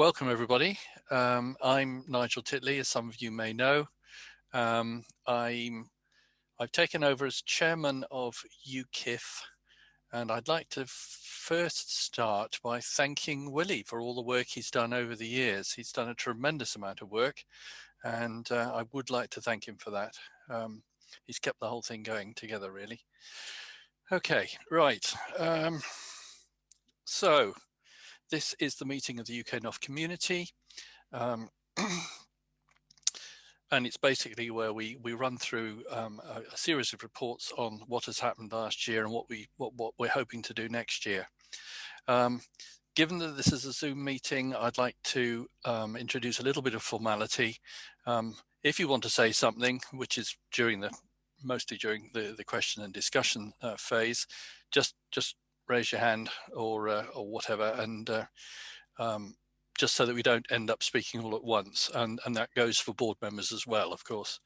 welcome everybody. I'm Nigel Titley, as some of you may know. I've taken over as chairman of UKIF, and I'd like to first start by thanking Willie for all the work he's done over the years. He's done a tremendous amount of work, and I would like to thank him for that. He's kept the whole thing going together, really. Okay, right. So this is the meeting of the UKNOF community. And it's basically where we run through a series of reports on what has happened last year and what we're hoping to do next year. Given that this is a Zoom meeting, I'd like to introduce a little bit of formality. If you want to say something, which is mostly during the question and discussion phase, just raise your hand or whatever, and just so that we don't end up speaking all at once, and that goes for board members as well, of course.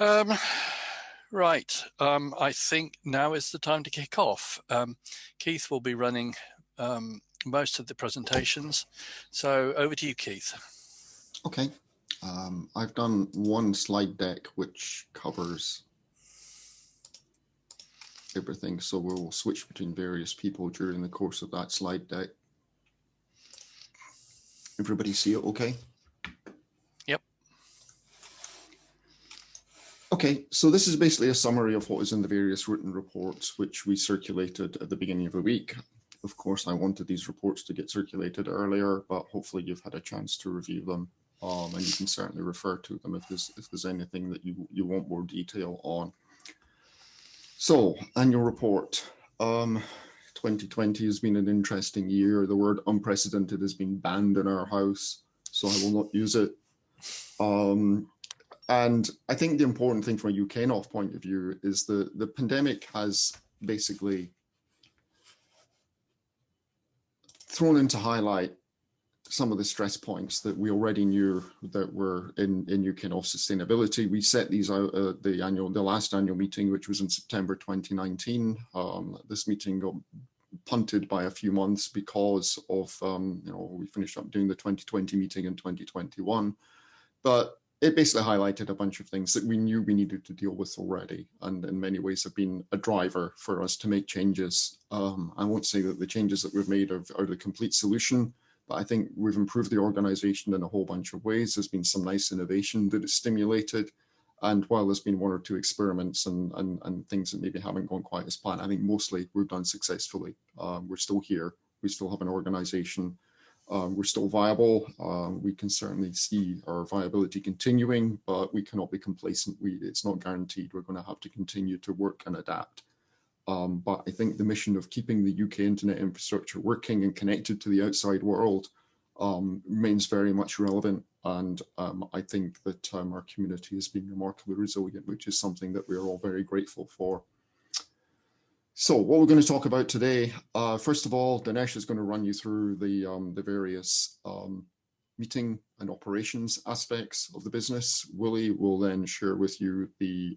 Right, I think now is the time to kick off. Keith will be running most of the presentations, so over to you, Keith. Okay, I've done one slide deck which covers everything, so we'll switch between various people during the course of that slide deck. Everybody see it okay? Yep. Okay, so this is basically a summary of what is in the various written reports which we circulated at the beginning of the week. Of course, I wanted these reports to get circulated earlier, but hopefully you've had a chance to review them, and you can certainly refer to them if there's anything that you want more detail on. So, annual report. 2020 has been an interesting year. The word unprecedented has been banned in our house, so I will not use it. And I think the important thing from a UKNOF point of view is the pandemic has basically thrown into highlight some of the stress points that we already knew that were in UKNOF sustainability. We set these out at the last annual meeting, which was in September 2019. This meeting got punted by a few months because of, we finished up doing the 2020 meeting in 2021. But it basically highlighted a bunch of things that we knew we needed to deal with already, and in many ways have been a driver for us to make changes. I won't say that the changes that we've made are the complete solution, but I think we've improved the organization in a whole bunch of ways. There's been some nice innovation that it's stimulated. And while there's been one or two experiments and things that maybe haven't gone quite as planned, I think mostly we've done successfully. We're still here. We still have an organization. We're still viable. We can certainly see our viability continuing, but we cannot be complacent. It's not guaranteed. We're going to have to continue to work and adapt. But I think the mission of keeping the UK internet infrastructure working and connected to the outside world remains very much relevant. And I think that our community has been remarkably resilient, which is something that we're all very grateful for. So what we're going to talk about today, first of all, Dinesh is going to run you through the various meeting and operations aspects of the business. Willie will then share with you the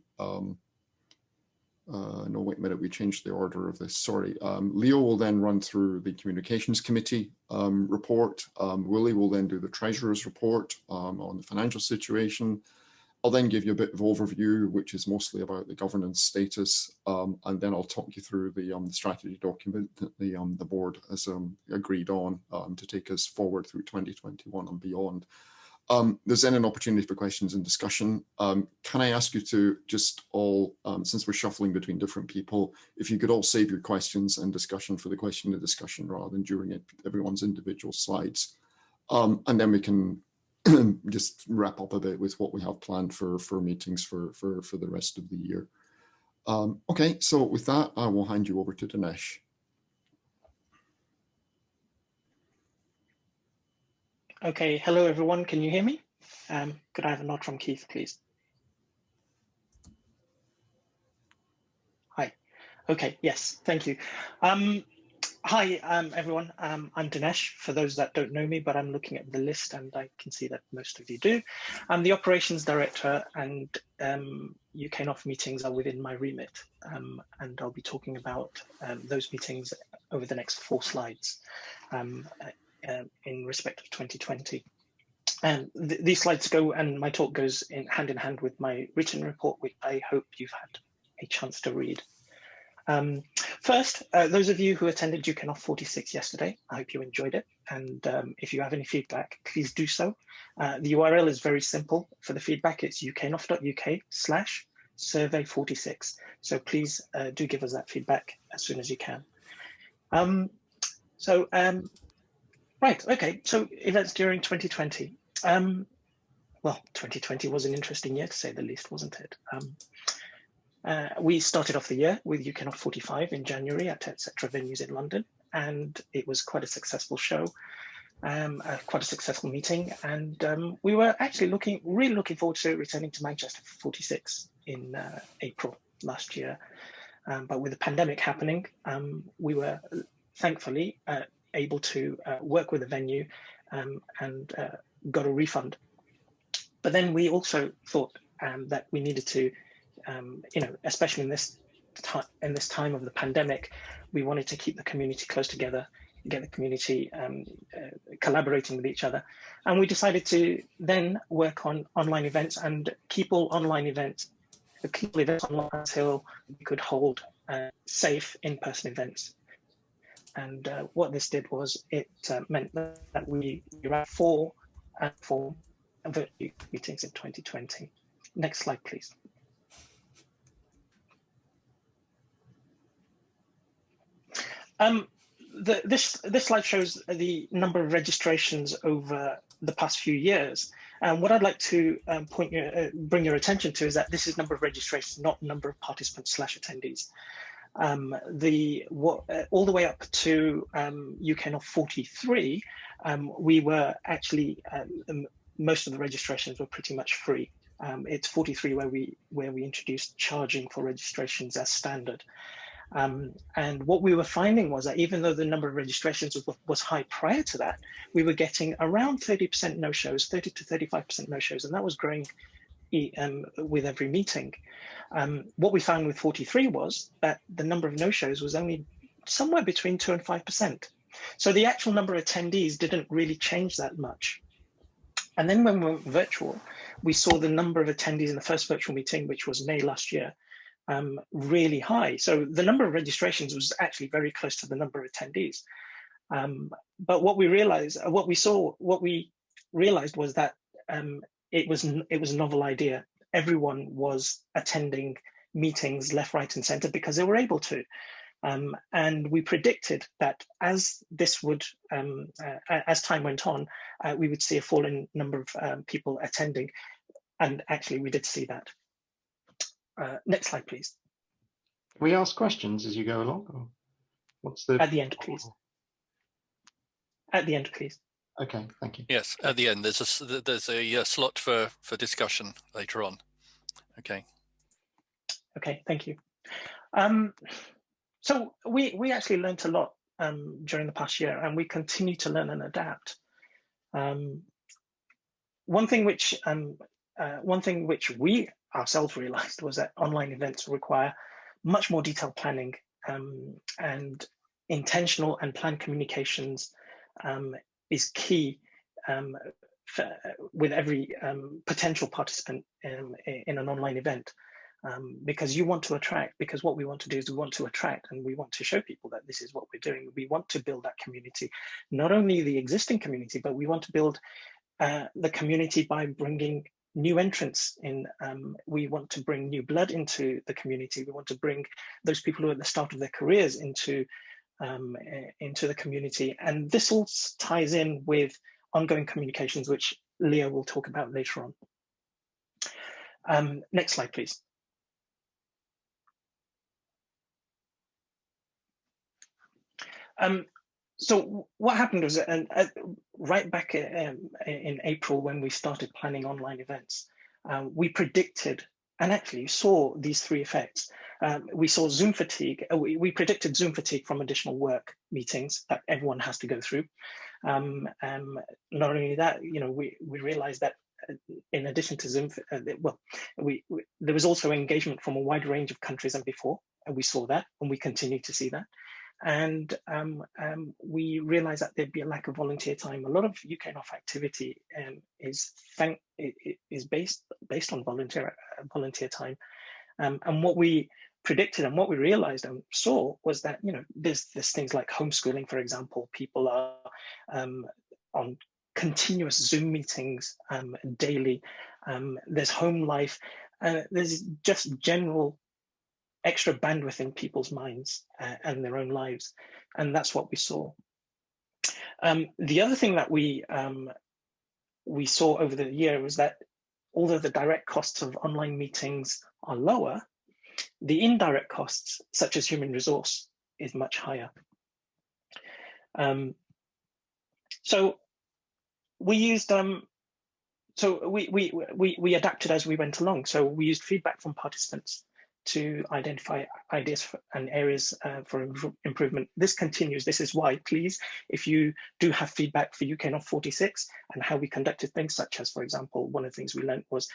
no, wait a minute, we changed the order of this, sorry. Leo will then run through the Communications Committee report. Willie will then do the Treasurer's report on the financial situation. I'll then give you a bit of overview, which is mostly about the governance status, and then I'll talk you through the strategy document that the board has agreed on to take us forward through 2021 and beyond. There's then an opportunity for questions and discussion. Can I ask you to just all, since we're shuffling between different people, if you could all save your questions and discussion for the question and discussion rather than during everyone's individual slides. And then we can just wrap up a bit with what we have planned for meetings for the rest of the year. Okay, so with that, I will hand you over to Dinesh. Okay, hello everyone, can you hear me? Could I have a nod from Keith, please? Hi, okay, yes, thank you. Hi everyone, I'm Dinesh, for those that don't know me, but I'm looking at the list and I can see that most of you do. I'm the Operations Director, and UKNOF meetings are within my remit, and I'll be talking about those meetings over the next 4 slides. in respect of 2020. And these slides go, and my talk goes hand in hand with my written report, which I hope you've had a chance to read. First, those of you who attended UKNOF 46 yesterday, I hope you enjoyed it. And if you have any feedback, please do so. The URL is very simple for the feedback. It's uknof.uk/survey46. So please do give us that feedback as soon as you can. Right, okay, so events during 2020. Well, 2020 was an interesting year to say the least, wasn't it? We started off the year with UKNOF 45 in January at etc. venues in London, and it was quite a successful show, quite a successful meeting, and we were actually really looking forward to returning to Manchester for 46 in April last year. But with the pandemic happening, we were thankfully able to work with the venue and got a refund. But then we also thought that we needed to, especially in this time of the pandemic, we wanted to keep the community close together, get the community collaborating with each other. And we decided to then work on online events and keep all online events, online until we could hold safe in-person events. And what this did was it meant that we ran four virtual meetings in 2020. Next slide, please. This slide shows the number of registrations over the past few years. And what I'd like to bring your attention to is that this is number of registrations, not number of participants / attendees. All the way up to UKNOF 43, we were actually most of the registrations were pretty much free. It's 43 where we introduced charging for registrations as standard. And what we were finding was that even though the number of registrations was high prior to that, we were getting around 30% no-shows, 30 to 35% no-shows, and that was growing with every meeting. What we found with 43 was that the number of no-shows was only somewhere between 2 and 5%. So the actual number of attendees didn't really change that much. And then when we went virtual, we saw the number of attendees in the first virtual meeting, which was May last year, really high. So the number of registrations was actually very close to the number of attendees. But what we realized was that it was a novel idea. Everyone was attending meetings left, right, and center because they were able to. And we predicted that as time went on, we would see a fall in number of people attending. And actually, we did see that. Next slide, please. Can we ask questions as you go along? Or what's the... At the end, please. At the end, please. Okay, thank you. Yes, at the end, there's a slot for discussion later on. Okay. Okay, thank you. So we actually learned a lot during the past year, and we continue to learn and adapt. One thing which we ourselves realized was that online events require much more detailed planning, and intentional and planned communications is key with every potential participant in an online event, because you want to attract, because what we want to do is we want to attract and we want to show people that this is what we're doing. We want to build that community, not only the existing community, but we want to build the community by bringing new entrants in. We want to bring new blood into the community. We want to bring those people who are at the start of their careers into the community. And this all ties in with ongoing communications, which Leo will talk about later on. Next slide, please. So what happened was right back in April when we started planning online events, we predicted and actually saw these three effects. We saw Zoom fatigue. We predicted Zoom fatigue from additional work meetings that everyone has to go through. Not only that, we realized that in addition to Zoom, there was also engagement from a wide range of countries than before, and we saw that, and we continue to see that. And we realized that there'd be a lack of volunteer time. A lot of UKNOF activity is based on volunteer time. And what we predicted and what we realized and saw was that, you know, there's things like homeschooling, for example. People are on continuous Zoom meetings daily. There's home life. There's just general extra bandwidth in people's minds and their own lives. And that's what we saw. The other thing that we saw over the year was that although the direct costs of online meetings are lower, the indirect costs, such as human resource, is much higher. So we used we adapted as we went along. So we used feedback from participants to identify ideas and areas for improvement. This continues. This is why, please, if you do have feedback for UKNOF 46 and how we conducted things, such as, for example, one of the things we learned was,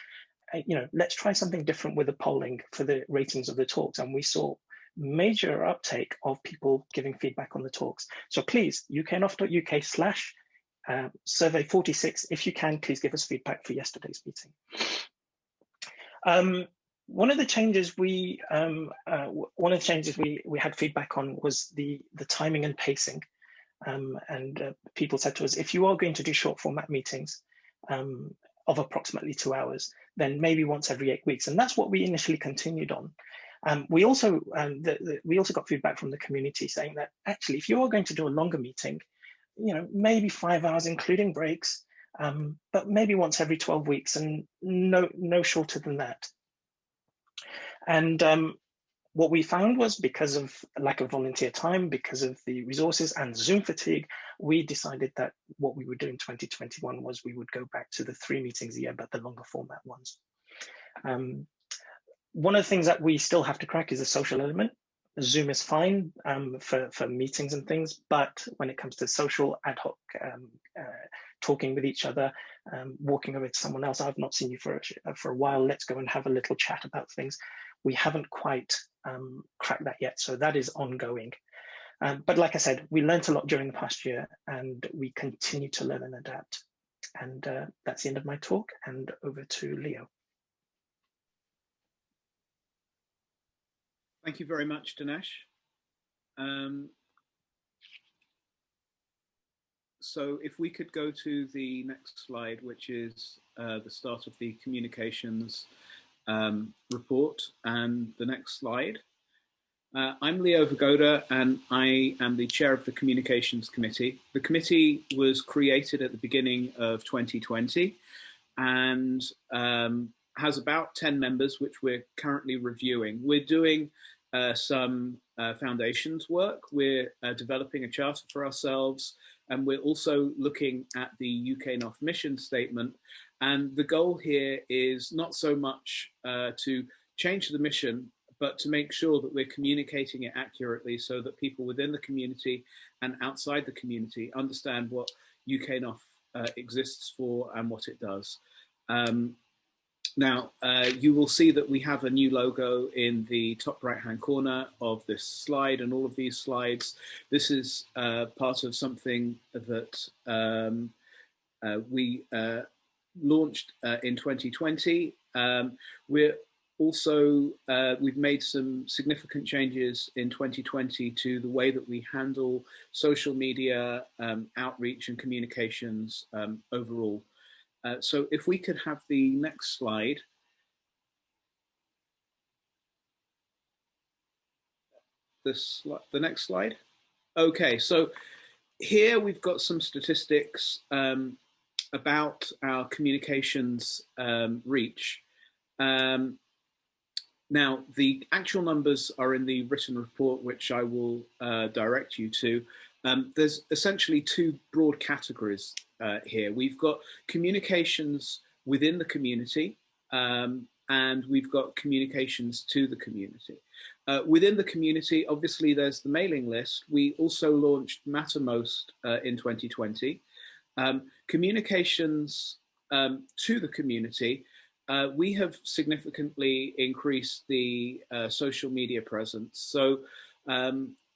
you know, let's try something different with the polling for the ratings of the talks. And we saw major uptake of people giving feedback on the talks. So please, uknof.uk/survey 46, if you can, please give us feedback for yesterday's meeting. One of the changes we had feedback on was the timing and pacing. People said to us, if you are going to do short format meetings of approximately 2 hours, then maybe once every 8 weeks. And that's what we initially continued on. We also got feedback from the community saying that actually, if you are going to do a longer meeting, you know, maybe 5 hours, including breaks, but maybe once every 12 weeks and no shorter than that. And what we found was, because of lack of volunteer time, because of the resources and Zoom fatigue, we decided that what we would do in 2021 was we would go back to the 3 meetings a year, but the longer format ones. One of the things that we still have to crack is the social element. Zoom is fine for meetings and things, but when it comes to social ad hoc talking with each other, walking over to someone else, I've not seen you for a while, let's go and have a little chat about things. We haven't quite cracked that yet, so that is ongoing. But like I said, we learned a lot during the past year, and we continue to learn and adapt. And that's the end of my talk, and over to Leo. Thank you very much, Dinesh. So if we could go to the next slide, which is the start of the communications report, and the next slide. I'm Leo Vagoda, and I am the chair of the Communications Committee. The committee was created at the beginning of 2020 and has about 10 members, which we're currently reviewing. We're doing some foundations work. We're developing a charter for ourselves, and we're also looking at the UKNOF mission statement. And the goal here is not so much to change the mission, but to make sure that we're communicating it accurately so that people within the community and outside the community understand what UKNOF exists for and what it does. Now, you will see that we have a new logo in the top right-hand corner of this slide and all of these slides. This is part of something that we launched in 2020. We've made some significant changes in 2020 to the way that we handle social media, outreach and communications overall. So if we could have the next slide. The next slide. Okay, so here we've got some statistics about our communications reach. Now, the actual numbers are in the written report, which I will direct you to. There's essentially 2 broad categories here. We've got communications within the community, and we've got communications to the community. Within the community, obviously, there's the mailing list. We also launched Mattermost in 2020. Communications to the community, we have significantly increased the social media presence. So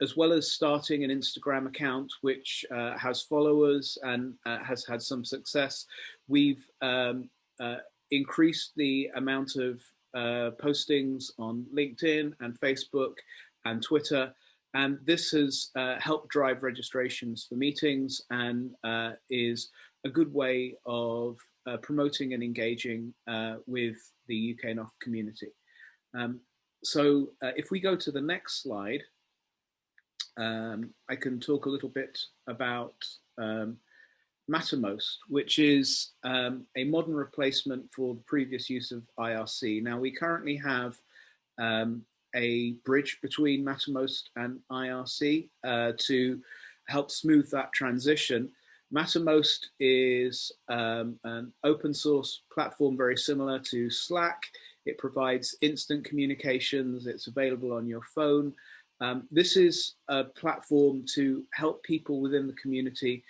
as well as starting an Instagram account which has followers and has had some success, we've increased the amount of postings on LinkedIn and Facebook and Twitter. And this has helped drive registrations for meetings and is a good way of promoting and engaging with the UKNOF community. So if we go to the next slide, I can talk a little bit about Mattermost, which is a modern replacement for the previous use of IRC. Now, we currently have a bridge between Mattermost and IRC to help smooth that transition. Mattermost is an open source platform very similar to Slack. It provides instant communications. It's available on your phone. This is a platform to help people within the community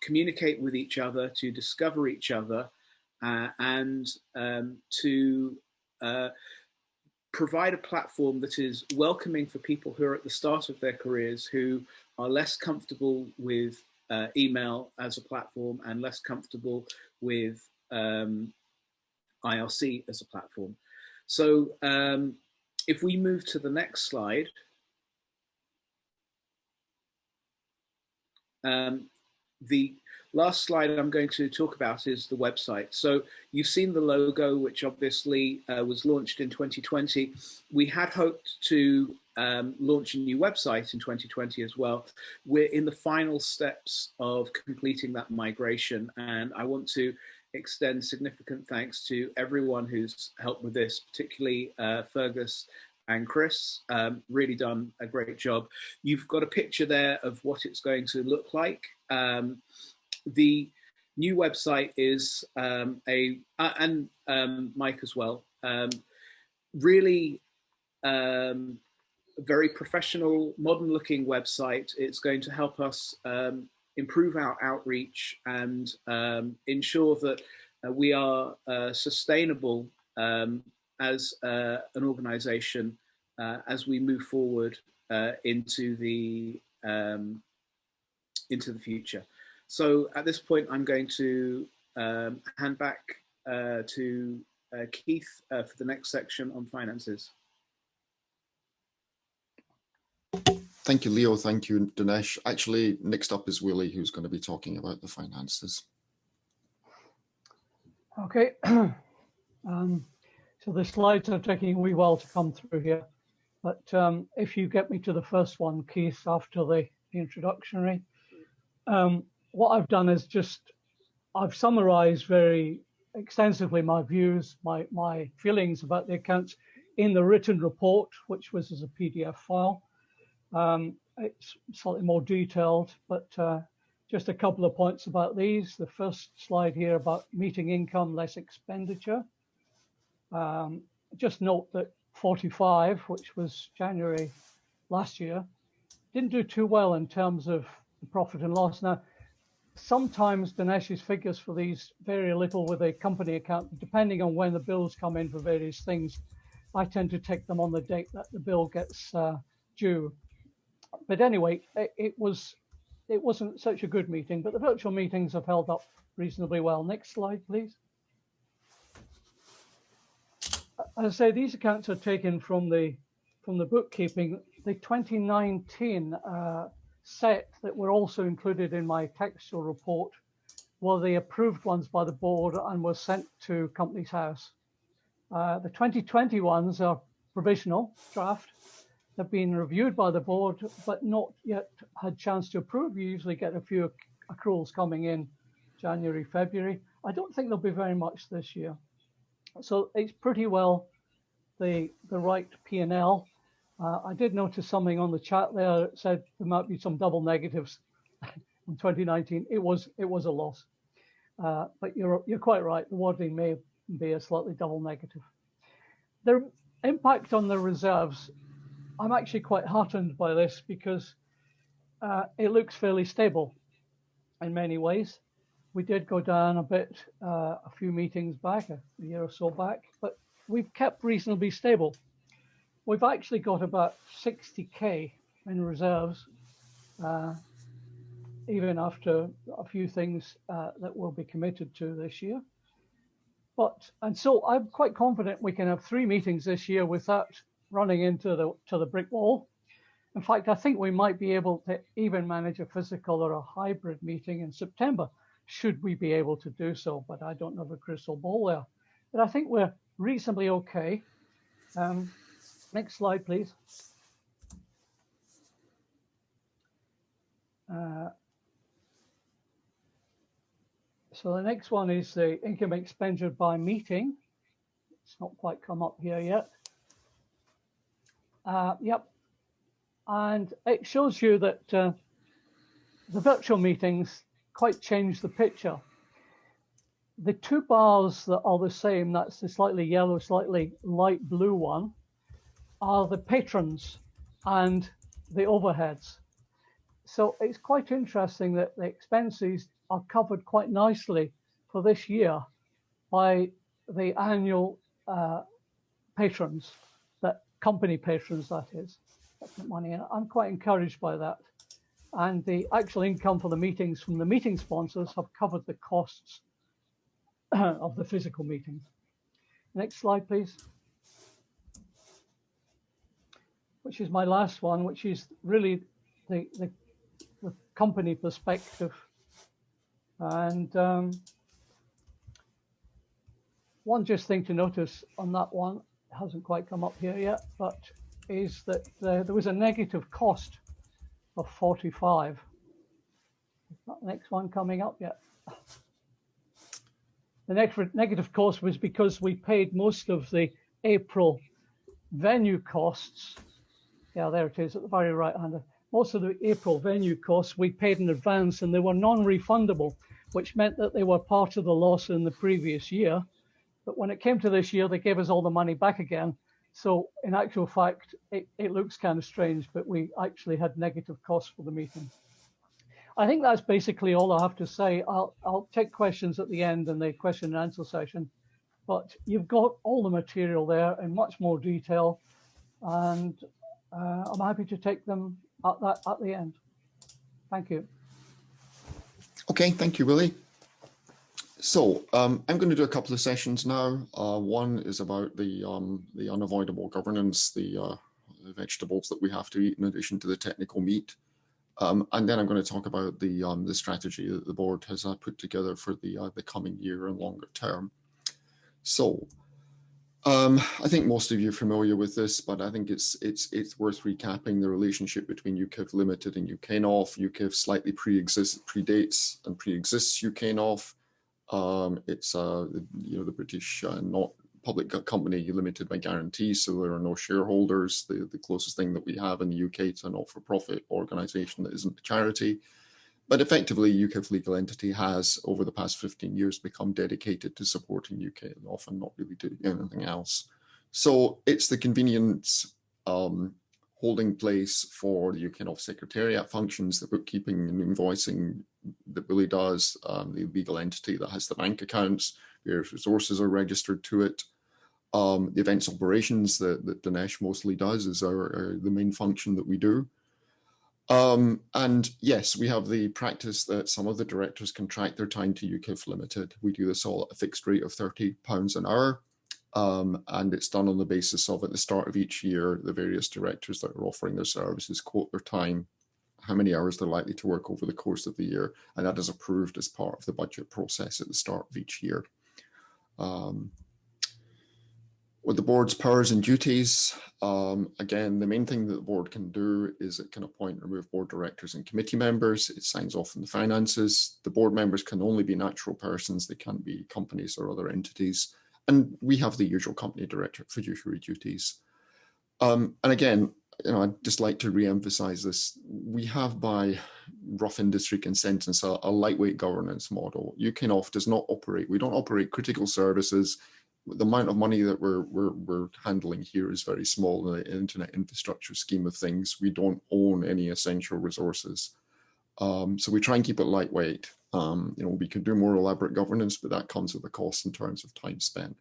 communicate with each other, to discover each other, and to provide a platform that is welcoming for people who are at the start of their careers, who are less comfortable with email as a platform and less comfortable with IRC as a platform. So if we move to the next slide, the last slide I'm going to talk about is the website. So you've seen the logo, which obviously was launched in 2020. We had hoped to launch a new website in 2020 as well. We're in the final steps of completing that migration, and I want to extend significant thanks to everyone who's helped with this, particularly Fergus and Chris. Really done a great job. You've got a picture there of what it's going to look like. The new website is and Mike as well, really very professional, modern looking website. It's going to help us improve our outreach and ensure that we are sustainable as an organization as we move forward into the future. So at this point, I'm going to hand back to Keith for the next section on finances. Thank you, Leo. Thank you, Dinesh. Actually, next up is Willie, who's going to be talking about the finances. Okay. So the slides are taking a wee while to come through here. But if you get me to the first one, Keith, after the introductory, what I've done is I've summarized very extensively my views, my feelings about the accounts in the written report, which was as a PDF file. It's slightly more detailed, but just a couple of points about these. The first slide here about meeting income less expenditure. Just note that 45, which was January last year, didn't do too well in terms of the profit and loss. Now, sometimes Dinesh's figures for these vary a little with a company account, depending on when the bills come in for various things. I tend to take them on the date that the bill gets due. But anyway, it wasn't such a good meeting, but the virtual meetings have held up reasonably well. Next slide, please. As I say, these accounts are taken from the bookkeeping. The 2019 set that were also included in my textual report were the approved ones by the board and were sent to Companies House. The 2020 ones are provisional draft. They've been reviewed by the board, but not yet had chance to approve. You usually get a few accruals coming in January, February. I don't think there'll be very much this year. So it's pretty well the right P&L. I did notice something on the chat there that said there might be some double negatives in 2019. It was a loss, but you're quite right. The wording may be a slightly double negative. The impact on the reserves, I'm actually quite heartened by this because it looks fairly stable in many ways. We did go down a bit a few meetings back, a year or so back, but we've kept reasonably stable. We've actually got about 60K in reserves, even after a few things that we'll be committed to this year. And so I'm quite confident we can have 3 meetings this year without running into the brick wall. In fact, I think we might be able to even manage a physical or a hybrid meeting in September, should we be able to do so, but I don't have a crystal ball there. But I think we're reasonably okay. Next slide, please. So the next one is the income expenditure by meeting. It's not quite come up here yet. Yep. And it shows you that the virtual meetings quite change the picture. The 2 bars that are the same, that's the slightly yellow, slightly light blue one, are the patrons and the overheads. So it's quite interesting that the expenses are covered quite nicely for this year by the annual patrons, that company patrons, that is, that put money in. I'm quite encouraged by that. And the actual income for the meetings from the meeting sponsors have covered the costs of the physical meetings. Next slide, please. Which is my last one, which is really the company perspective. And one just thing to notice on that one, it hasn't quite come up here yet, but is that there was a negative cost of 45. Is that the next one coming up yet? The next negative cost was because we paid most of the April venue costs. Yeah, there it is at the very right hand. Most of the April venue costs we paid in advance, and they were non-refundable, which meant that they were part of the loss in the previous year. But when it came to this year, they gave us all the money back again. So in actual fact, it looks kind of strange, but we actually had negative costs for the meeting. I think that's basically all I have to say. I'll take questions at the end in the question and answer session, but you've got all the material there in much more detail, and I'm happy to take them at the end. Thank you. Okay, thank you, Willie. So I'm going to do a couple of sessions now. One is about the unavoidable governance, the vegetables that we have to eat in addition to the technical meat. And then I'm going to talk about the strategy that the board has put together for the coming year and longer term. So I think most of you are familiar with this, but I think it's worth recapping the relationship between UKIF Ltd and UKNOF. UKIF slightly predates and pre-exists UKNOF. It's the British not public company limited by guarantees, so there are no shareholders. The closest thing that we have in the UK to a not-for-profit organisation that isn't a charity. But effectively, UKIF legal entity has, over the past 15 years, become dedicated to supporting UKNOF and not really doing anything else. So it's the convenience holding place for the UKNOF secretariat functions, the bookkeeping and invoicing that Willie does, the legal entity that has the bank accounts, various resources are registered to it. The events operations that Dinesh mostly does is the main function that we do. And yes, we have the practice that some of the directors contract their time to UKIF Ltd. We do this all at a fixed rate of £30 an hour. And it's done on the basis of, at the start of each year, the various directors that are offering their services quote their time, how many hours they're likely to work over the course of the year, and that is approved as part of the budget process at the start of each year. With the board's powers and duties, again, the main thing that the board can do is it can appoint and remove board directors and committee members. It signs off on the finances. The board members can only be natural persons. They can't be companies or other entities. And we have the usual company director fiduciary duties. And again, I'd just like to re-emphasize this. We have, by rough industry consensus, a lightweight governance model. UKNOF does not operate. We don't operate critical services. The amount of money that we're handling here is very small in the internet infrastructure scheme of things. We don't own any essential resources. So we try and keep it lightweight. We can do more elaborate governance, but that comes with a cost in terms of time spent.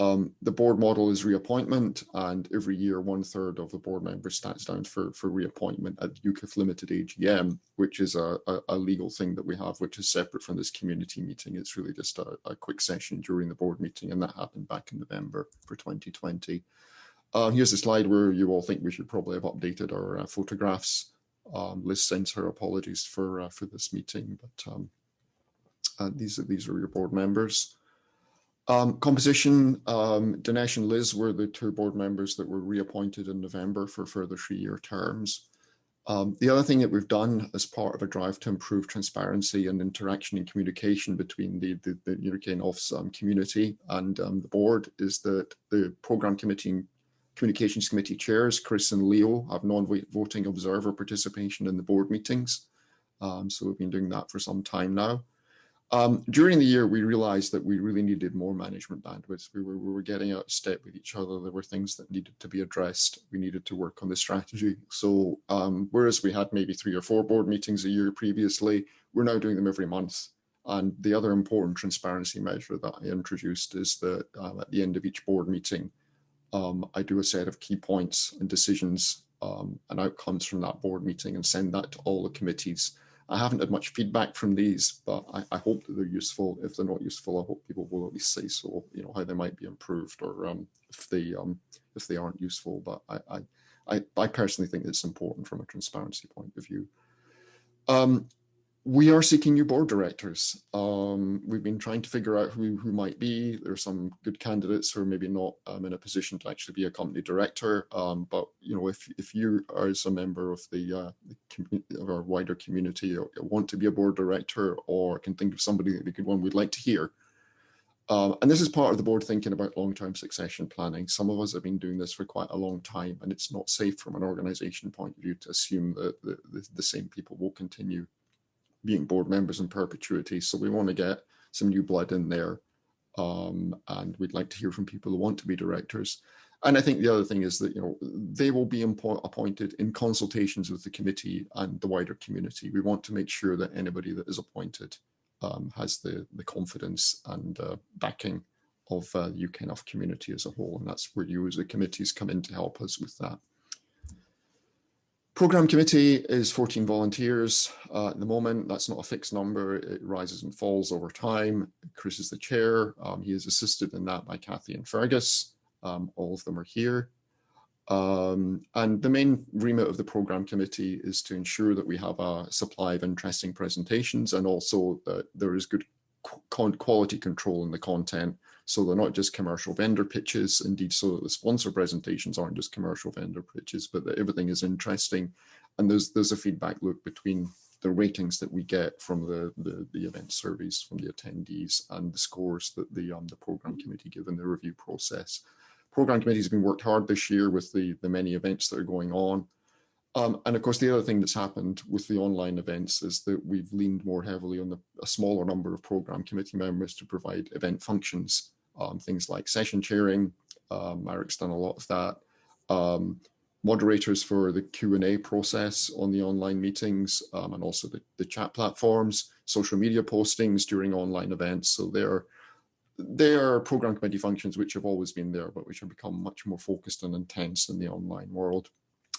The board model is reappointment, and every year 1/3 of the board members stands down for reappointment at UKIF Ltd AGM, which is a legal thing that we have, which is separate from this community meeting. It's really just a quick session during the board meeting, and that happened back in November for 2020. Here's a slide where you all think we should probably have updated our photographs. Liz sends her apologies for this meeting, but these are your board members. Composition, Dinesh and Liz were the 2 board members that were reappointed in November for further 3-year terms. The other thing that we've done as part of a drive to improve transparency and interaction and communication between the UKNOF's community and the board is that the Programme Committee and Communications Committee chairs, Chris and Leo, have non-voting observer participation in the board meetings. So we've been doing that for some time now. During the year, we realized that we really needed more management bandwidth. We were getting out of step with each other. There were things that needed to be addressed. We needed to work on the strategy. So whereas we had maybe 3 or 4 board meetings a year previously, we're now doing them every month. And the other important transparency measure that I introduced is that at the end of each board meeting, I do a set of key points and decisions and outcomes from that board meeting and send that to all the committees. I haven't had much feedback from these, but I hope that they're useful. If they're not useful, I hope people will at least say so, how they might be improved, or if they aren't useful. But I personally think it's important from a transparency point of view. We are seeking new board directors. We've been trying to figure out who might be. There are some good candidates who are maybe not in a position to actually be a company director. But if you are as a member of of our wider community, or want to be a board director, or can think of somebody that would be a good one, we'd like to hear. And this is part of the board thinking about long-term succession planning. Some of us have been doing this for quite a long time, and it's not safe from an organisation point of view to assume that the same people will continue being board members in perpetuity. So we want to get some new blood in there, and we'd like to hear from people who want to be directors. And I think the other thing is that they will be appointed in consultations with the committee and the wider community. We want to make sure that anybody that is appointed has the confidence and backing of the UKNOF community as a whole, and that's where you as the committees come in to help us with that. Programme Committee is 14 volunteers at the moment. That's not a fixed number. It rises and falls over time. Chris is the chair. He is assisted in that by Kathy and Fergus. All of them are here. And the main remit of the Programme Committee is to ensure that we have a supply of interesting presentations, and also that there is good quality control in the content, so they're not just commercial vendor pitches, indeed so that the sponsor presentations aren't just commercial vendor pitches, but that everything is interesting. And there's a feedback loop between the ratings that we get from the event surveys from the attendees and the scores that the Programme Committee give in the review process. Programme Committee has been worked hard this year with the many events that are going on. And of course, the other thing that's happened with the online events is that we've leaned more heavily on a smaller number of Programme Committee members to provide event functions, things like session chairing. Eric's done a lot of that. Moderators for the Q&A process on the online meetings, and also the chat platforms, social media postings during online events. So they're Programme Committee functions which have always been there, but which have become much more focused and intense in the online world.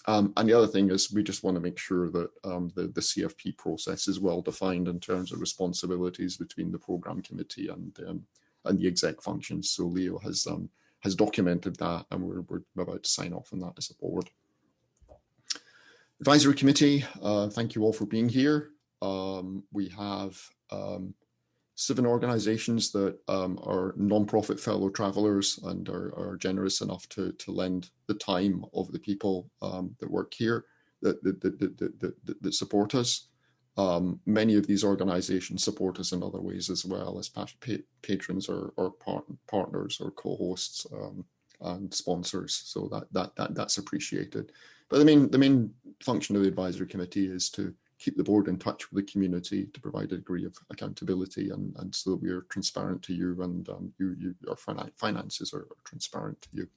And the other thing is we just want to make sure that the CFP process is well defined in terms of responsibilities between the Programme Committee and the exec functions. So Leo has documented that, and we're about to sign off on that as a board. Advisory Committee, thank you all for being here. We have 7 organisations that are non-profit fellow travellers and are generous enough to lend the time of the people that work here that support us. Many of these organisations support us in other ways as well, as patrons or partners or co-hosts and sponsors. So that's appreciated. But the main function of the Advisory Committee is to keep the board in touch with the community, to provide a degree of accountability, and so that we are transparent to you, and your finances are transparent to you.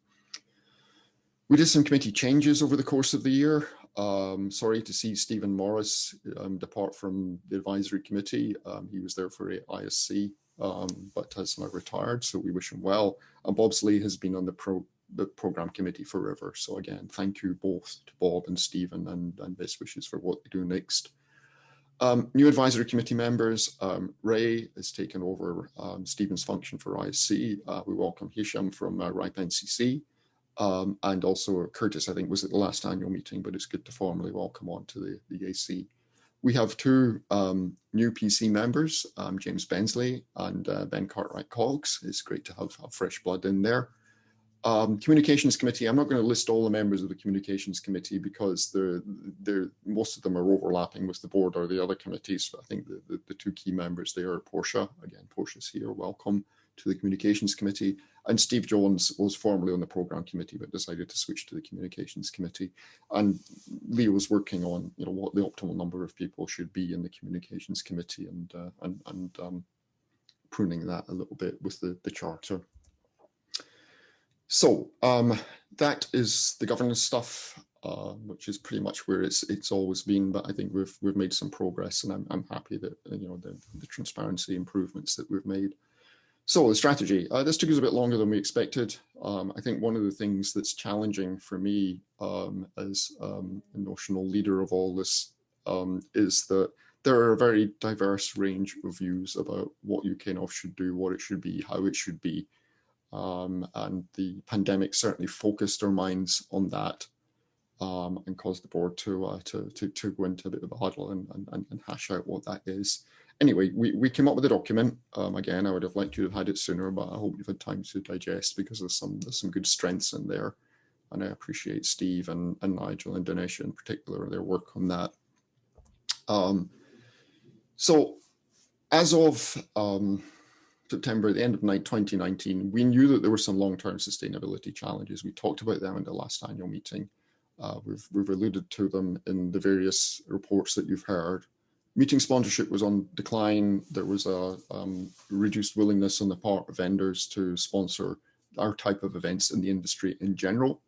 We did some committee changes over the course of the year. Sorry to see Stephen Morris depart from the Advisory Committee. He was there for ISC but has now retired, so we wish him well. And Bobsley has been on the program committee forever. So again, thank you both to Bob and Stephen, and best wishes for what they do next. New advisory committee members, Ray has taken over Stephen's function for ISC. We welcome Hisham from RIPE NCC. And also Curtis, I think, was at the last annual meeting, but it's good to formally welcome on to the AC. We have two new PC members, James Bensley and Ben Cartwright-Coggs. It's great to have fresh blood in there. Communications committee, I'm not going to list all the members of the communications committee because most of them are overlapping with the board or the other committees. But I think the two key members there are Portia. Again, Portia's here. Welcome to the communications committee. And Steve Jones was formerly on the program committee, but decided to switch to the communications committee. And Leo was working on, what the optimal number of people should be in the communications committee, and pruning that a little bit with the charter. So that is the governance stuff, which is pretty much where it's always been. But I think we've made some progress, and I'm happy that the transparency improvements that we've made. So the strategy, this took us a bit longer than we expected. I think one of the things that's challenging for me as a notional leader of all this is that there are a very diverse range of views about what UKNOF should do, what it should be, how it should be. And the pandemic certainly focused our minds on that and caused the board to go into a bit of a huddle and hash out what that is. Anyway, we came up with a document. Again, I would have liked you to have had it sooner, but I hope you've had time to digest because there's some good strengths in there. And I appreciate Steve and Nigel and Dinesh in particular, their work on that. So as of September, the end of 2019, we knew that there were some long-term sustainability challenges. We talked about them in the last annual meeting. We've alluded to them in the various reports that you've heard. Meeting sponsorship was on decline. There was a reduced willingness on the part of vendors to sponsor our type of events in the industry in general.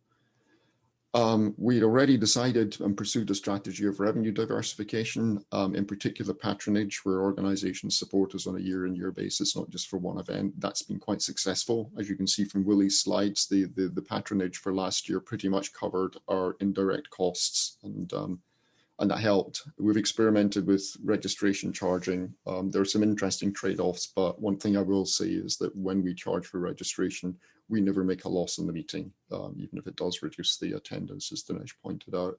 We'd already decided and pursued a strategy of revenue diversification, in particular patronage, where organizations support us on a year-on-year basis, not just for one event. That's been quite successful. As you can see from Willie's slides, the patronage for last year pretty much covered our indirect costs, and that helped. We've experimented with registration charging. There are some interesting trade-offs, but one thing I will say is that when we charge for registration, we never make a loss in the meeting, even if it does reduce the attendance, as Dinesh pointed out.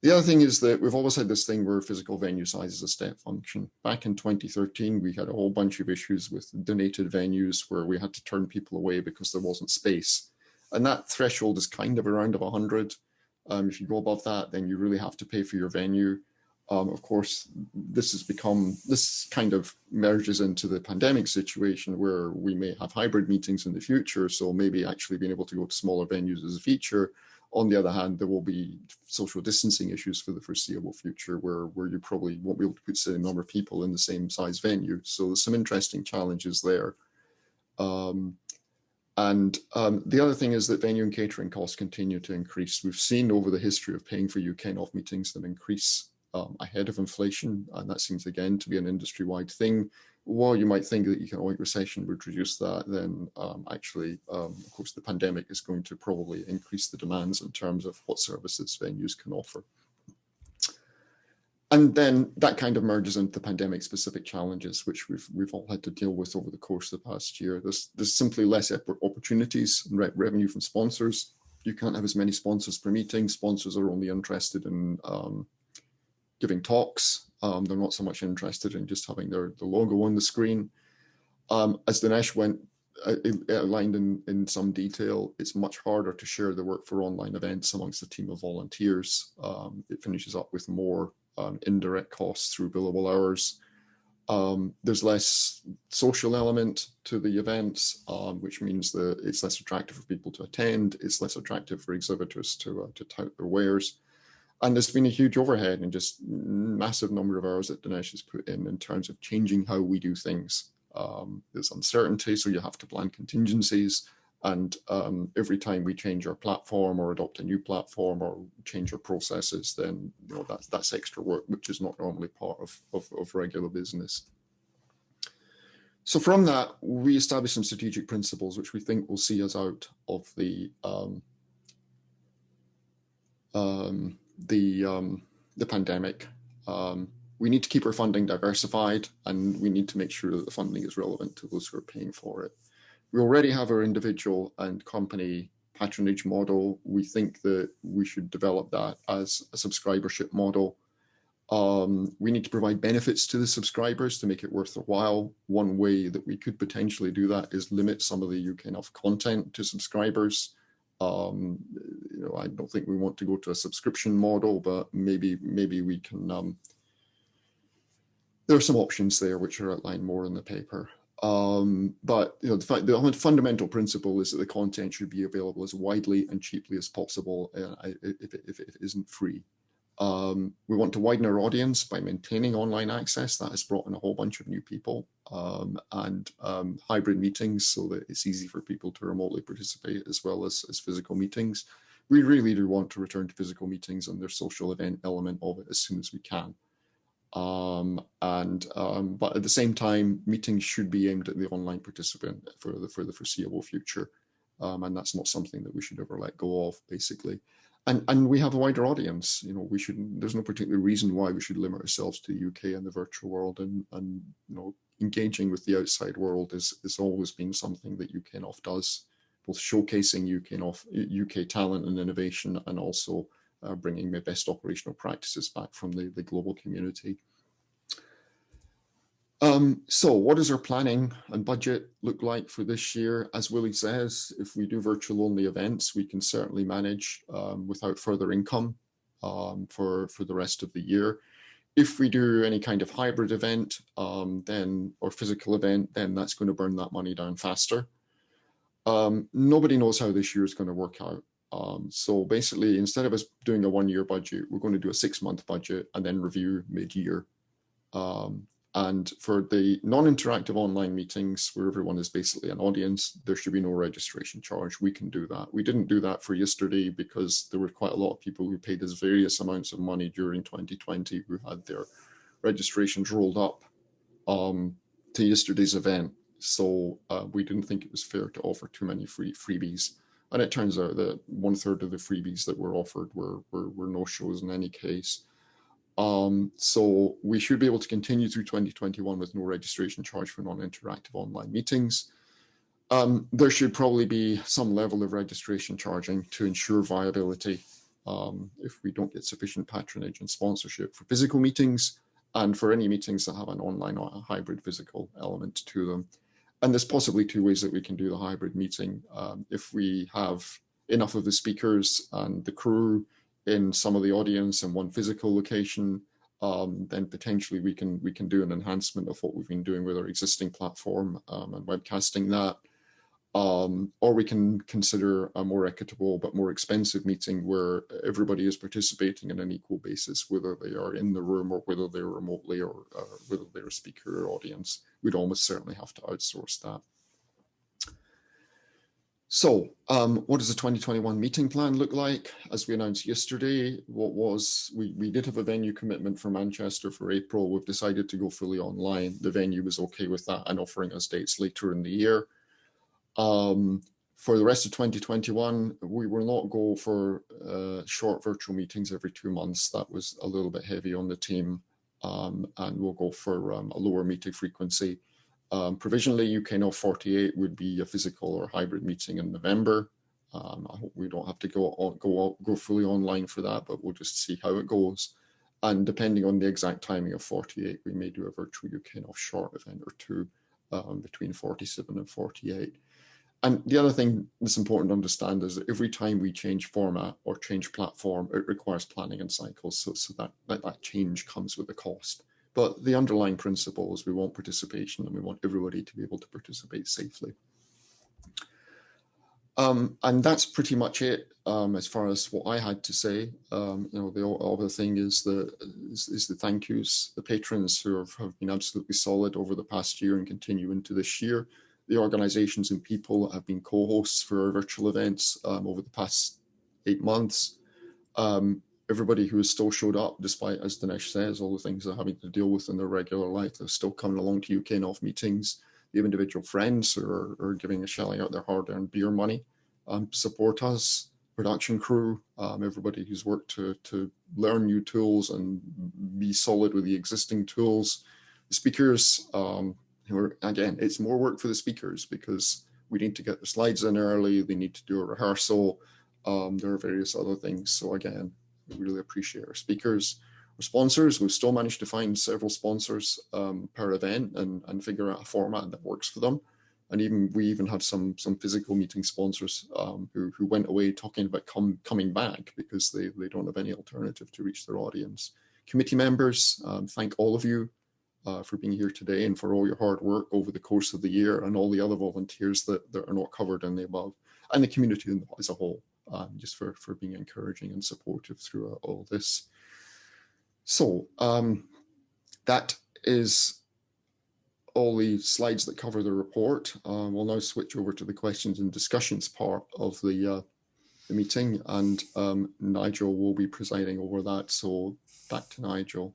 The other thing is that we've always had this thing where physical venue size is a step function. Back in 2013, we had a whole bunch of issues with donated venues where we had to turn people away because there wasn't space. And that threshold is kind of around 100. If you go above that, then you really have to pay for your venue. Of course, this kind of merges into the pandemic situation where we may have hybrid meetings in the future. So maybe actually being able to go to smaller venues is a feature. On the other hand, there will be social distancing issues for the foreseeable future where you probably won't be able to put the same number of people in the same size venue. So there's some interesting challenges there. The other thing is that venue and catering costs continue to increase. We've seen over the history of paying for UKNOF meetings them increase ahead of inflation, and that seems again to be an industry-wide thing. While you might think that economic recession would reduce that, then actually, of course, the pandemic is going to probably increase the demands in terms of what services venues can offer. And then that kind of merges into the pandemic-specific challenges, which we've all had to deal with over the course of the past year. There's simply less opportunities and revenue from sponsors. You can't have as many sponsors per meeting. Sponsors are only interested in giving talks. They're not so much interested in just having the logo on the screen. As Dinesh outlined in some detail, it's much harder to share the work for online events amongst a team of volunteers. It finishes up with more indirect costs through billable hours. There's less social element to the events, which means that it's less attractive for people to attend. It's less attractive for exhibitors to tout their wares. And there's been a huge overhead and just massive number of hours that Dinesh has put in terms of changing how we do things. There's uncertainty, so you have to plan contingencies. And every time we change our platform or adopt a new platform or change our processes, then that's extra work, which is not normally part of regular business. So from that, we established some strategic principles which we think will see us out of the pandemic. We need to keep our funding diversified, and we need to make sure that the funding is relevant to those who are paying for it. We already have our individual and company patronage model. We think that we should develop that as a subscribership model. We need to provide benefits to the subscribers to make it worth their while. One way that we could potentially do that is limit some of the UKNOF content to subscribers. You know, I don't think we want to go to a subscription model, but maybe we can. There are some options there which are outlined more in the paper. But you know, the fundamental principle is that the content should be available as widely and cheaply as possible if it isn't free. We want to widen our audience by maintaining online access. That has brought in a whole bunch of new people, and hybrid meetings so that it's easy for people to remotely participate as well as physical meetings. We really do want to return to physical meetings and their social event element of it as soon as we can. But at the same time, meetings should be aimed at the online participant for the foreseeable future. And that's not something that we should ever let go of, basically. And we have a wider audience. You know, there's no particular reason why we should limit ourselves to the UK and the virtual world. And you know, engaging with the outside world has always been something that UKNOF does, both showcasing UK talent and innovation, and also bringing the best operational practices back from the global community. So what does our planning and budget look like for this year? As Willie says, if we do virtual only events, we can certainly manage without further income for the rest of the year. If we do any kind of hybrid event or physical event, then that's going to burn that money down faster. Nobody knows how this year is going to work out. So basically, instead of us doing a 1-year budget, we're going to do a 6-month budget and then review mid-year. And for the non-interactive online meetings where everyone is basically an audience, there should be no registration charge. We can do that. We didn't do that for yesterday because there were quite a lot of people who paid us various amounts of money during 2020 who had their registrations rolled up to yesterday's event. So we didn't think it was fair to offer too many freebies. And it turns out that 1/3 of the freebies that were offered were no-shows in any case. So we should be able to continue through 2021 with no registration charge for non-interactive online meetings. There should probably be some level of registration charging to ensure viability if we don't get sufficient patronage and sponsorship for physical meetings and for any meetings that have an online or a hybrid physical element to them. And there's possibly 2 ways that we can do the hybrid meeting. If we have enough of the speakers and the crew in some of the audience in one physical location, then potentially we can do an enhancement of what we've been doing with our existing platform and webcasting that. Or we can consider a more equitable but more expensive meeting where everybody is participating on an equal basis, whether they are in the room or whether they're remotely or whether they're a speaker or audience. We'd almost certainly have to outsource that. So what does the 2021 meeting plan look like? As we announced yesterday, we did have a venue commitment for Manchester for April. We've decided to go fully online. The venue was okay with that and offering us dates later in the year. For the rest of 2021, we will not go for short virtual meetings every 2 months. That was a little bit heavy on the team, and we'll go for a lower meeting frequency. Provisionally, UKNOF 48 would be a physical or hybrid meeting in November. I hope we don't have to go fully online for that, but we'll just see how it goes. And depending on the exact timing of 48, we may do a virtual UKNOF short event or 2 between 47 and 48. And the other thing that's important to understand is that every time we change format or change platform, it requires planning and cycles. So that change comes with a cost. But the underlying principle is we want participation and we want everybody to be able to participate safely. And that's pretty much it as far as what I had to say. You know, the other thing is the thank yous, the patrons who have been absolutely solid over the past year and continue into this year. The organizations and people that have been co-hosts for our virtual events over the past 8 months. Everybody who has still showed up, despite, as Dinesh says, all the things they're having to deal with in their regular life, they're still coming along to UKNOF meetings. the individual friends who are shelling out their hard-earned beer money support us, production crew, everybody who's worked to learn new tools and be solid with the existing tools. The speakers, who are, again, it's more work for the speakers because we need to get the slides in early, they need to do a rehearsal, there are various other things. So again, we really appreciate our speakers. Our sponsors, we've still managed to find several sponsors per event and figure out a format that works for them. And we even had some physical meeting sponsors who went away talking about coming back because they don't have any alternative to reach their audience. Committee members, thank all of you for being here today and for all your hard work over the course of the year, and all the other volunteers that are not covered in the above, and the community as a whole, just for being encouraging and supportive throughout all this. So that is all the slides that cover the report. We'll now switch over to the questions and discussions part of the meeting, and Nigel will be presiding over that. So back to Nigel.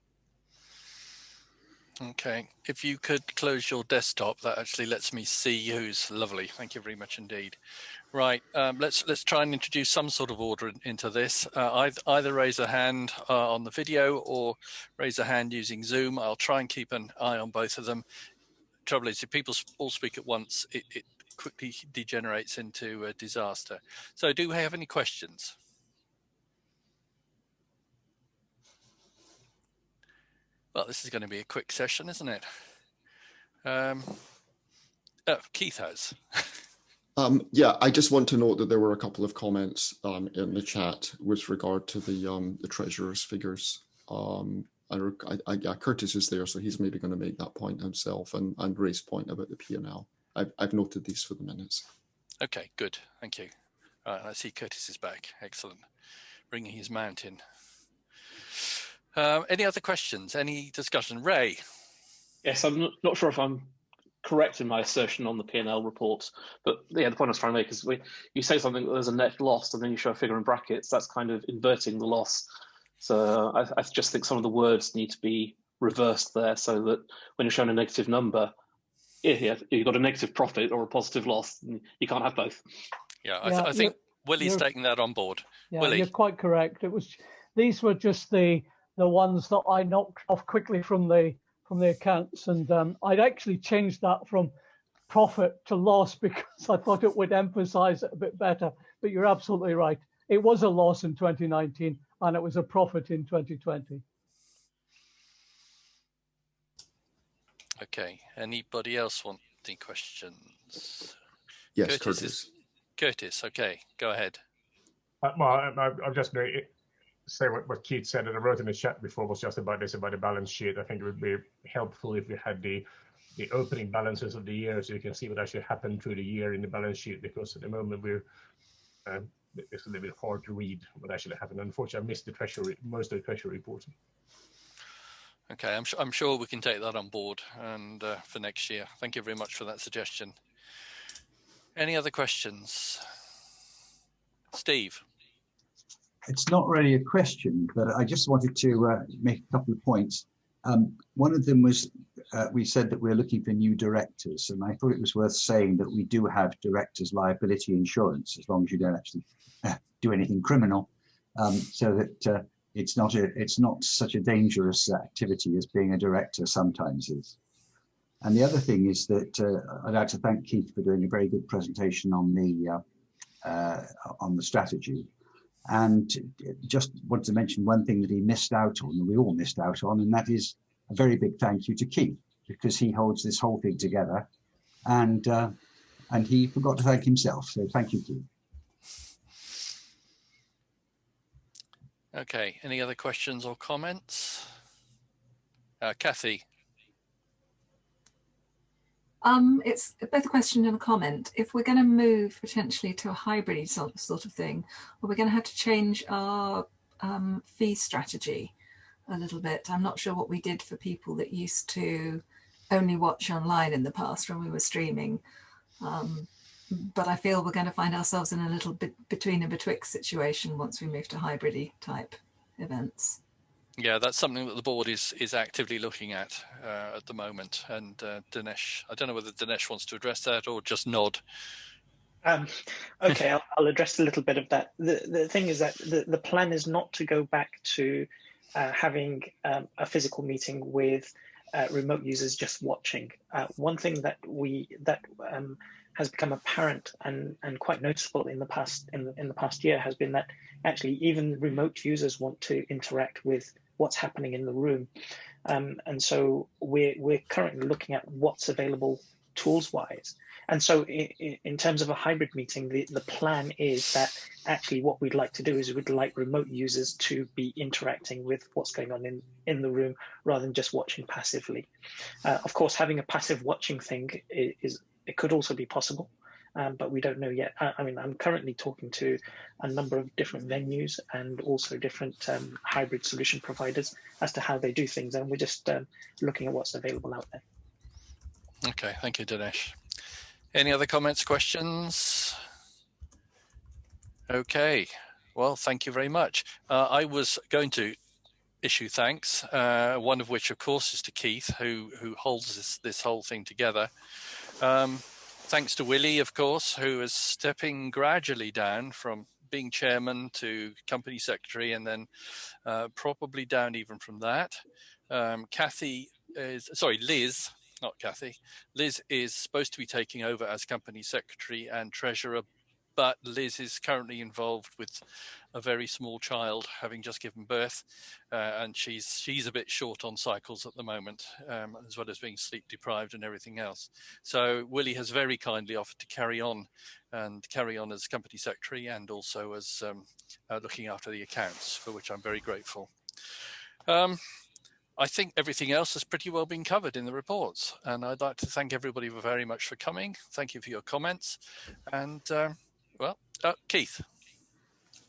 Okay, if you could close your desktop, that actually lets me see who's lovely. Thank you very much indeed. Right, let's try and introduce some sort of order into this. Either raise a hand on the video or raise a hand using Zoom. I'll try and keep an eye on both of them. Trouble is, if people all speak at once, it quickly degenerates into a disaster. So do we have any questions? Well, this is going to be a quick session, isn't it? Oh, Keith has. Yeah, I just want to note that there were a couple of comments in the chat with regard to the treasurer's figures. Yeah, Curtis is there, so he's maybe going to make that point himself, and Ray's point about the P&L. I've noted these for the minutes. Okay, good, thank you. I see Curtis is back. Excellent, bringing his mount in. Any other questions? Any discussion? Ray? Yes, I'm not sure if I'm correct in my assertion on the P&L reports, but yeah, the point I was trying to make is you say something that there's a net loss and then you show a figure in brackets, that's kind of inverting the loss. So I just think some of the words need to be reversed there so that when you're showing a negative number, yeah, you've got a negative profit or a positive loss, and you can't have both. Yeah, I think Willie's taking that on board. Yeah, Willie. You're quite correct. These were just the ones that I knocked off quickly from the accounts, and I'd actually changed that from profit to loss because I thought it would emphasize it a bit better. But you're absolutely right. It was a loss in 2019 and it was a profit in 2020. Okay, anybody else want any questions? Yes, Curtis. Curtis, okay, go ahead. Well, I'm just going to say what Keith said, and I wrote in the chat before, was just about the balance sheet. I think it would be helpful if we had the opening balances of the year, so you can see what actually happened through the year in the balance sheet, because at the moment it's a little bit hard to read what actually happened. Unfortunately, I missed most of the treasury reporting. Okay, I'm sure we can take that on board and for next year. Thank you very much for that suggestion. Any other questions? Steve? It's not really a question, but I just wanted to make a couple of points. One of them was we said that we're looking for new directors, and I thought it was worth saying that we do have directors' liability insurance, as long as you don't actually do anything criminal, so that it's not such a dangerous activity as being a director sometimes is. And the other thing is that I'd like to thank Keith for doing a very good presentation on the strategy. And just wanted to mention one thing that he missed out on, and we all missed out on, and that is a very big thank you to Keith, because he holds this whole thing together, and he forgot to thank himself. So thank you, Keith. Okay, any other questions or comments? Kathy? It's both a question and a comment. If we're going to move potentially to a hybrid sort of thing, are we going to have to change our fee strategy a little bit? I'm not sure what we did for people that used to only watch online in the past when we were streaming. But I feel we're going to find ourselves in a little bit between and betwixt situation once we move to hybrid type events. Yeah, that's something that the board is actively looking at the moment. And Dinesh, I don't know whether Dinesh wants to address that or just nod. Okay, I'll address a little bit of that. The thing is that the plan is not to go back to having a physical meeting with remote users just watching. One thing that has become apparent and quite noticeable in the past year has been that actually even remote users want to interact with what's happening in the room, and so we're currently looking at what's available tools-wise. And so in terms of a hybrid meeting, the plan is that actually what we'd like to do is we'd like remote users to be interacting with what's going on in the room rather than just watching passively. Of course, having a passive watching thing it could also be possible, but we don't know yet. I mean, I'm currently talking to a number of different venues and also different hybrid solution providers as to how they do things, and we're just looking at what's available out there. Okay, thank you, Dinesh. Any other comments, questions? Okay, well, thank you very much. I was going to issue thanks, one of which, of course, is to Keith, who holds this whole thing together. Thanks to Willie, of course, who is stepping gradually down from being chairman to company secretary, and then probably down even from that. Liz, not Kathy. Liz is supposed to be taking over as company secretary and treasurer, but Liz is currently involved with a very small child, having just given birth, and she's a bit short on cycles at the moment, as well as being sleep deprived and everything else. So Willie has very kindly offered to carry on as company secretary and also as looking after the accounts, for which I'm very grateful. I think everything else has pretty well been covered in the reports, and I'd like to thank everybody very much for coming. Thank you for your comments, and Keith.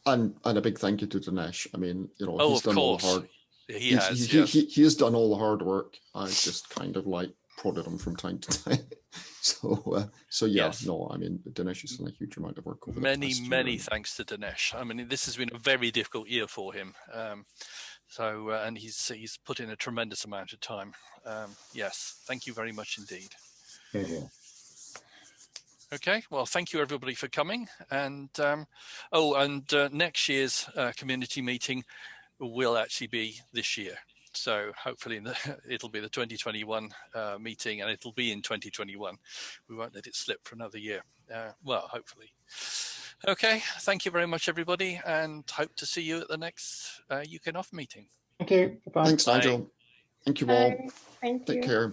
And a big thank you to Dinesh. I mean, he's done all the hard. He has done all the hard work. I just kind of like prodded him from time to time. So yeah, yes. No, I mean, Dinesh has done a huge amount of work over many thanks to Dinesh. I mean, this has been a very difficult year for him. And he's put in a tremendous amount of time. Yes, thank you very much indeed. Yeah. Okay, well, thank you everybody for coming. And next year's community meeting will actually be this year. So hopefully it'll be the 2021 meeting, and it'll be in 2021. We won't let it slip for another year. Hopefully. Okay, thank you very much, everybody, and hope to see you at the next UKNOF meeting. Thank you. Bye. Thanks, Nigel. Thank you all. Thank you. Take care.